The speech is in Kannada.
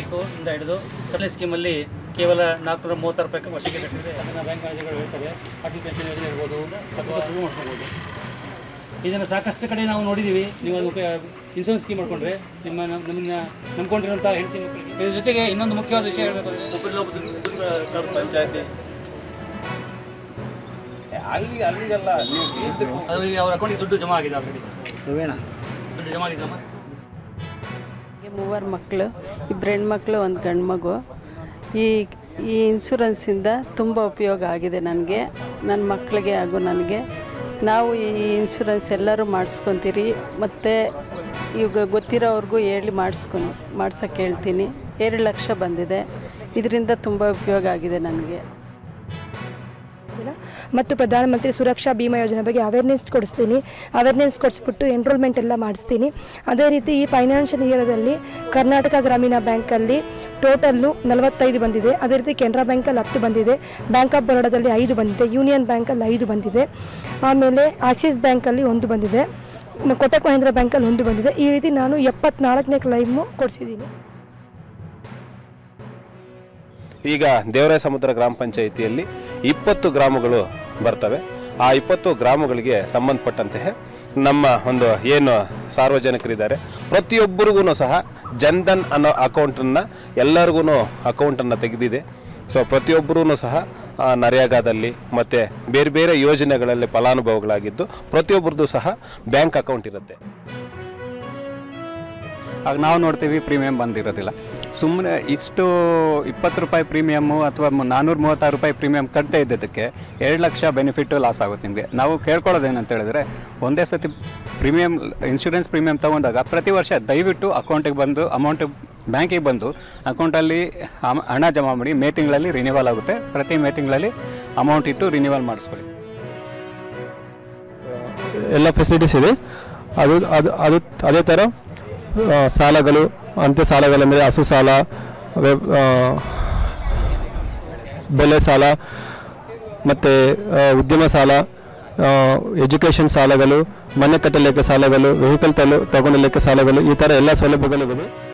ತಾರೀಕಿಂದ ಹಿಡಿದು ಸರಳ ಸ್ಕೀಮಲ್ಲಿ ಕೇವಲ 436 ರೂಪಾಯಿ ವರ್ಷಕ್ಕೆ ಕಟ್ಟಿದರೆ ಅದನ್ನು ಬ್ಯಾಂಕ್ ಮ್ಯಾನೇಜರ್ಗಳು ಹೇಳ್ತಾರೆ. ಅಟಲ್ ಪೆನ್ಷನ್ ಯೋಜನೆ ಇರ್ಬೋದು ಅಥವಾ ಶುರು ಮಾಡ್ಕೋಬೋದು. ಇದನ್ನು ಸಾಕಷ್ಟು ಕಡೆ ನಾವು ನೋಡಿದ್ದೀವಿ. ನೀವು ಇನ್ಶೂರೆನ್ಸ್ ಸ್ಕೀಮ್ ಮಾಡ್ಕೊಂಡ್ರೆ ನಮ್ಮನ್ನು ನಂಬ್ಕೊಂಡಿರೋಂಥ ಹೆಂಡತಿ ಮಕ್ಕಳಿಗೆ. ಇದ್ರ ಜೊತೆಗೆ ಇನ್ನೊಂದು ಮುಖ್ಯವಾದ ವಿಷಯ ಹೇಳಬೇಕು, ಪಂಚಾಯತಿ ಅಲ್ಲಿಗೆಲ್ಲ ಅದು ಅವ್ರ ಅಕೌಂಟಿಗೆ ದುಡ್ಡು ಜಮಾ ಆಗಿದೆ. ಆಲ್ರೆಡಿ ದುಡ್ಡು ಜಮಾ ಆಗಿದ್ದಮ್ಮ. 3 ಮಕ್ಕಳು, 2 ಹೆಣ್ಮಕ್ಳು, 1 ಗಂಡು ಮಗು. ಈ ಇನ್ಶೂರೆನ್ಸಿಂದ ತುಂಬ ಉಪಯೋಗ ಆಗಿದೆ ನನಗೆ, ನನ್ನ ಮಕ್ಕಳಿಗೆ ಹಾಗೂ ನನಗೆ. ನಾವು ಈ ಇನ್ಶೂರೆನ್ಸ್ ಎಲ್ಲರೂ ಮಾಡಿಸ್ಕೊತೀರಿ. ಮತ್ತು ಈಗ ಗೊತ್ತಿರೋವ್ರಿಗೂ ಹೇಳಿ ಮಾಡ್ಸೋಕ್ಕೆ ಹೇಳ್ತೀನಿ. 2 ಲಕ್ಷ ಬಂದಿದೆ. ಇದರಿಂದ ತುಂಬ ಉಪಯೋಗ ಆಗಿದೆ ನನಗೆ. ಮತ್ತು ಪ್ರಧಾನಮಂತ್ರಿ ಸುರಕ್ಷಾ ಬಿಮಾ ಯೋಜನೆ ಬಗ್ಗೆ ಅವೇರ್ನೆಸ್ ಕೊಡಿಸ್ಬಿಟ್ಟು ಎನ್ರೋಲ್ಮೆಂಟ್ ಎಲ್ಲ ಮಾಡಿಸ್ತೀನಿ. ಅದೇ ರೀತಿ ಈ ಫೈನಾನ್ಷಿಯಲ್ ಇಯರ್ದಲ್ಲಿ ಕರ್ನಾಟಕ ಗ್ರಾಮೀಣ ಬ್ಯಾಂಕಲ್ಲಿ ಟೋಟಲ್ಲು 45 ಬಂದಿದೆ. ಅದೇ ರೀತಿ ಕೆನರಾ ಬ್ಯಾಂಕಲ್ಲಿ 10 ಬಂದಿದೆ, ಬ್ಯಾಂಕ್ ಆಫ್ ಬರೋಡಾದಲ್ಲಿ 5 ಬಂದಿದೆ, ಯೂನಿಯನ್ ಬ್ಯಾಂಕಲ್ಲಿ 5 ಬಂದಿದೆ, ಆಮೇಲೆ ಆಕ್ಸಿಸ್ ಬ್ಯಾಂಕಲ್ಲಿ 1 ಬಂದಿದೆ, ಕೋಟಕ್ ಮಹೀಂದ್ರ ಬ್ಯಾಂಕಲ್ಲಿ 1 ಬಂದಿದೆ. ಈ ರೀತಿ ನಾನು 74ನೇ ಕ್ಲೈಮು ಕೊಡಿಸಿದ್ದೀನಿ. ಈಗ ದೇವರಾಯ ಸಮುದ್ರ ಗ್ರಾಮ ಪಂಚಾಯಿತಿಯಲ್ಲಿ 20 ಗ್ರಾಮಗಳು ಬರ್ತವೆ. ಆ 20 ಗ್ರಾಮಗಳಿಗೆ ಸಂಬಂಧಪಟ್ಟಂತೆ ನಮ್ಮ ಒಂದು ಏನು ಸಾರ್ವಜನಿಕರಿದ್ದಾರೆ ಪ್ರತಿಯೊಬ್ಬರಿಗೂ ಸಹ ಜನ್ಧನ್ ಅನ್ನೋ ಅಕೌಂಟನ್ನು ಎಲ್ಲರಿಗೂ ಅಕೌಂಟನ್ನು ತೆಗೆದಿದೆ. ಸೊ ಪ್ರತಿಯೊಬ್ಬರೂ ಸಹ ನರೇಗಾದಲ್ಲಿ ಮತ್ತು ಬೇರೆ ಬೇರೆ ಯೋಜನೆಗಳಲ್ಲಿ ಫಲಾನುಭವಿಗಳಾಗಿದ್ದು ಪ್ರತಿಯೊಬ್ಬರದ್ದು ಸಹ ಬ್ಯಾಂಕ್ ಅಕೌಂಟ್ ಇರುತ್ತೆ. ಆಗ ನಾವು ನೋಡ್ತೀವಿ ಪ್ರೀಮಿಯಂ ಬಂದಿರೋದಿಲ್ಲ. ಸುಮ್ಮನೆ ಇಷ್ಟು 20 ರೂಪಾಯಿ ಪ್ರೀಮಿಯಮ್ಮು ಅಥವಾ 436 ರೂಪಾಯಿ ಪ್ರೀಮಿಯಮ್ ಕಟ್ಟದೇ ಇದ್ದದಕ್ಕೆ 2 ಲಕ್ಷ ಬೆನಿಫಿಟ್ಟು ಲಾಸ್ ಆಗುತ್ತೆ ನಿಮಗೆ. ನಾವು ಕೇಳ್ಕೊಳ್ಳೋದೇನಂತ ಹೇಳಿದ್ರೆ, ಒಂದೇ ಸತಿ ಇನ್ಶೂರೆನ್ಸ್ ಪ್ರೀಮಿಯಮ್ ತೊಗೊಂಡಾಗ ಪ್ರತಿ ವರ್ಷ ದಯವಿಟ್ಟು ಅಕೌಂಟಿಗೆ ಬಂದು ಅಮೌಂಟ್ ಬ್ಯಾಂಕಿಗೆ ಬಂದು ಅಕೌಂಟಲ್ಲಿ ಹಣ ಜಮಾ ಮಾಡಿ. ಮೇ ತಿಂಗಳಲ್ಲಿ ರಿನಿವಲ್ ಆಗುತ್ತೆ. ಪ್ರತಿ ಮೇ ತಿಂಗಳಲ್ಲಿ ಅಮೌಂಟ್ ಇಟ್ಟು ರಿನಿವಲ್ ಮಾಡಿಸ್ಕೊಳ್ಳಿ. ಎಲ್ಲ ಫೆಸಿಲಿಟೀಸ್ ಇದೆ. ಅದೇ ಥರ ಸಾಲಗಳು, ಅಂತ್ಯ ಸಾಲಗಳೆಂದರೆ ಹಸು ಸಾಲ, ಬೆಲೆ ಸಾಲ, ಮತ್ತು ಉದ್ಯಮ ಸಾಲ, ಎಜುಕೇಷನ್ ಸಾಲಗಳು, ಮನೆ ಕಟ್ಟಲಿಕ್ಕೆ ಸಾಲಗಳು, ವೆಹಿಕಲ್ ತಗೊಳ್ಳಲಿಕ್ಕೆ ಸಾಲಗಳು, ಈ ಥರ ಎಲ್ಲ ಸೌಲಭ್ಯಗಳಿವೆ.